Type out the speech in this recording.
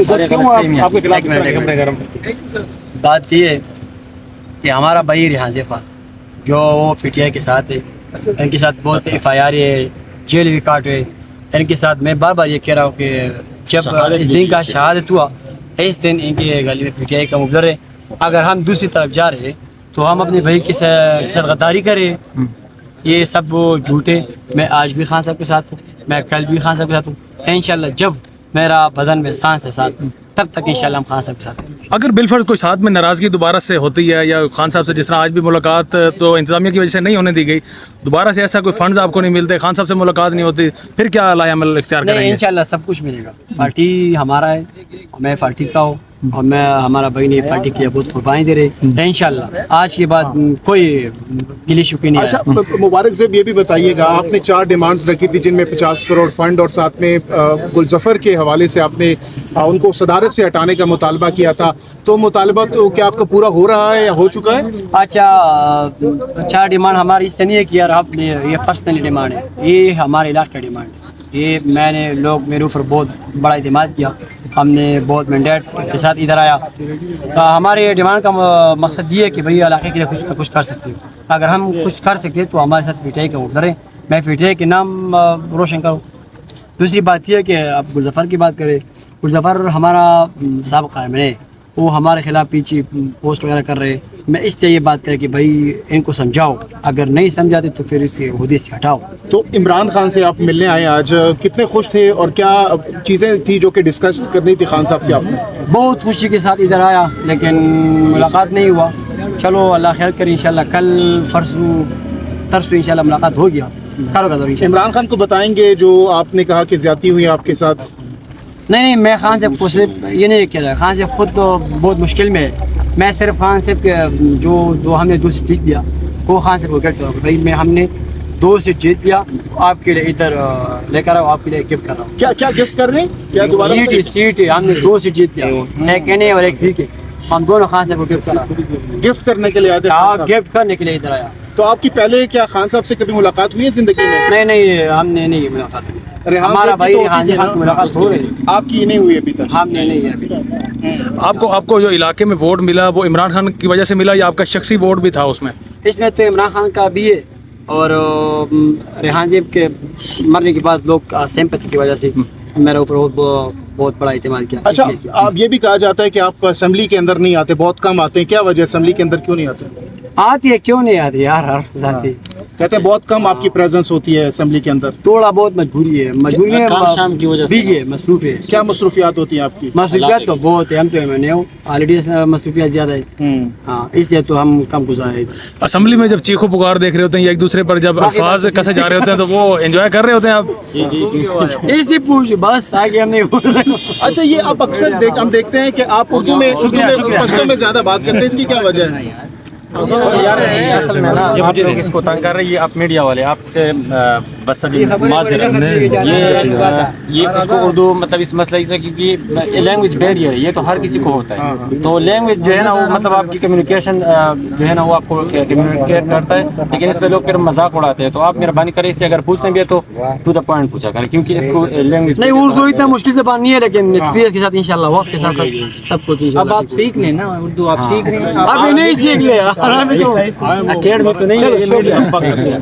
آپ کے خلاف بات یہ ہے کہ ہمارا بھائی ریحان زیفا جو وہ پی ٹی آئی کے ساتھ ہے، ان کے ساتھ بہت ایف آئی آر ہے، جیل بھی کاٹ ہے ان کے ساتھ. میں بار بار یہ کہہ رہا ہوں کہ جب اس دن کا شہادت ہوا اس دن ان کے گلی میں پی ٹی آئی کا مبلر ہے. اگر ہم دوسری طرف جا رہے تو ہم اپنے بھائی کے ساتھ غداری کریں. یہ سب جھوٹ ہے. میں آج بھی خان صاحب کے ساتھ ہوں، میں کل بھی خان صاحب کے ساتھ ہوں. انشاءاللہ جب میرا بدن میں سانس ہے ساتھ تب تک انشاءاللہ ہم خان صاحب کے ساتھ ہیں. اگر بالفرض کوئی ساتھ میں ناراضگی دوبارہ سے ہوتی ہے یا خان صاحب سے جس طرح آج بھی ملاقات تو انتظامیہ کی وجہ سے نہیں ہونے دی گئی، دوبارہ سے ایسا کوئی فنڈز آپ کو نہیں ملتے، خان صاحب سے ملاقات نہیں ہوتی، پھر کیا لائے عمل اختیار کریں گے؟ انشاءاللہ سب کچھ ملے گا. پارٹی ہمارا ہے، میں پارٹی کا ہوں اور میں ہمارا بھائی نے پارٹی کی بہت قربانی دے رہے. انشاءاللہ آج کے بعد کوئی گلی شکی نہیں. اچھا مبارک صاحب یہ بھی بتائیے گا، آپ نے 4 ڈیمانڈز رکھی تھی جن میں 50 کروڑ فنڈ اور ساتھ میں گلظفر کے حوالے سے آپ نے ان کو صدارت سے ہٹانے کا مطالبہ کیا تھا، تو مطالبہ تو کیا آپ کا پورا ہو رہا ہے یا ہو چکا ہے؟ اچھا 4 ڈیمانڈ ہماری اس طرح نہیں ہے کہ یار آپ نے یہ پرسنل ڈیمانڈ ہے، یہ ہمارے علاقے کا ڈیمانڈ ہے. یہ میں نے لوگ میرے اوپر بہت بڑا اعتماد کیا، ہم نے بہت مینڈیٹ کے ساتھ ادھر آیا. ہمارے ڈیمانڈ کا مقصد یہ ہے کہ بھئی علاقے کے لیے کچھ نہ کچھ کر سکتے. اگر ہم کچھ کر سکتے تو ہمارے ساتھ پی ٹی آئی کا ووٹ کریں، میں پی ٹی آئی کے نام روشن کروں. دوسری بات یہ ہے کہ اب گلظفر کی بات کریں، گلظفر ہمارا سابقہ ہے، وہ ہمارے خلاف پیچھے پوسٹ وغیرہ کر رہے. میں اس لیے یہ بات کریں کہ بھائی ان کو سمجھاؤ، اگر نہیں سمجھاتے تو پھر اسے عہدے سے ہٹاؤ. تو عمران خان سے آپ ملنے آئے آج، کتنے خوش تھے اور کیا چیزیں تھی جو کہ ڈسکس کرنی تھی خان صاحب سے آپ نے؟ بہت خوشی کے ساتھ ادھر آیا لیکن ملاقات نہیں ہوا. چلو اللہ خیر کرے، انشاءاللہ کل ترسو انشاءاللہ ملاقات ہو گیا. عمران خان کو بتائیں گے جو آپ نے کہا کہ زیادتی ہوئی آپ کے ساتھ؟ نہیں میں خان صاحب کو صرف یہ نہیں کہہ رہا، خان صاحب خود تو بہت مشکل میں ہے. میں صرف خان صاحب کے جو ہم نے 2 سیٹ جیت دیا وہ خان صاحب کو کہتا ہوں کہ بھائی ہم نے 2 سیٹ جیت دیا، آپ کے لیے ادھر لے کر آؤ، آپ کے لیے گفٹ کر رہا ہوں. کیا گفٹ کر رہے ہیں؟ کیا دوبارہ سیٹ ہم نے 2 سیٹ جیت دیا، ایک اے اور ایک وی کے. ہم دونوں خان صاحب کو گفٹ کر رہا ہوں. گفٹ کرنے کے لیے آتے ہیں؟ گفٹ کرنے کے لیے ادھر آیا. تو آپ کی پہلے کیا خان صاحب سے کبھی ملاقات ہوئی ہے زندگی میں؟ نہیں ہم نے نہیں ملاقات ہوئی. ہمارا بھائی ریحان زیفا کی ملاقات ہو رہی ہے، آپ کی نہیں ہوئی ابھی تک؟ ہم نے نہیں ابھی تک. آپ کو جو علاقے میں ووٹ ملا وہ عمران خان کی وجہ سے ملا یا آپ کا شخصی ووٹ بھی تھا اس میں؟ اس میں تو عمران خان کا بھی ہے اور ریحان زیب کے مرنے کے بعد لوگ سمپتی کی وجہ سے میرے اوپر بہت بڑا اعتماد کیا. اچھا آپ یہ بھی کہا جاتا ہے کہ آپ اسمبلی کے اندر نہیں آتے، بہت کم آتے ہیں، کیا وجہ اسمبلی کے اندر کیوں نہیں آتے؟ آتی ہے کیوں نہیں آتی یار، ہر ذاتی کہتے ہیں بہت کم آپ کی پریزنس ہوتی ہے اسمبلی کے اندر. تھوڑا بہت مجبوری ہے، مجبوری میں شام کی وجہ سے دیجیے مصروف ہے. کیا مصروفیات ہوتی ہیں آپ کی؟ مصروفیات تو بہت ہے، ہم تو میں نے ہوں آلریڈی مصروفیات زیادہ ہے. ہاں اس لیے تو ہم کم گزارے. اسمبلی میں جب چیخو پکار دیکھ رہے ہوتے ہیں یا ایک دوسرے پر جب الفاظ کسے جا رہے ہوتے ہیں تو وہ انجوائے کر رہے ہوتے ہیں آپ؟ اس لیے پوچھ بس آگے ہم نہیں بول رہے. اچھا یہ آپ اکثر ہم دیکھتے ہیں کہ آپ اردو میں پشتو میں زیادہ بات کرتے ہیں، اس کی کیا وجہ ہے؟ یہ مجھے اس کو تنگ کر رہی ہے، آپ میڈیا والے آپ سے بس معذرت، یہ اس کو اردو مطلب اس مسئلے سے کیونکہ لینگویج بیریئر ہے، یہ تو ہر کسی کو ہوتا ہے. تو لینگویج جو ہے نا وہ مطلب آپ کی کمیونیکیشن جو ہے نا وہ آپ کو کمیونیکیٹ کرتا ہے، لیکن اس پہ لوگ پھر مذاق اڑاتے ہیں. تو آپ مہربانی کریں اس سے اگر پوچھتے بھی تو ٹو دا پوائنٹ پوچھا کریں، کیونکہ اس کو لینگویج نہیں اردو اتنا مشکل زبان نہیں ہے لیکن ایکسپیرینس کے ساتھ انشاءاللہ وقت کے ساتھ سب کچھ. اب آپ سیکھ لیں نا اردو، آپ سیکھ رہے ہیں. ابھی نہیں سیکھ لیا، اکیڈمی تو نہیں ہے.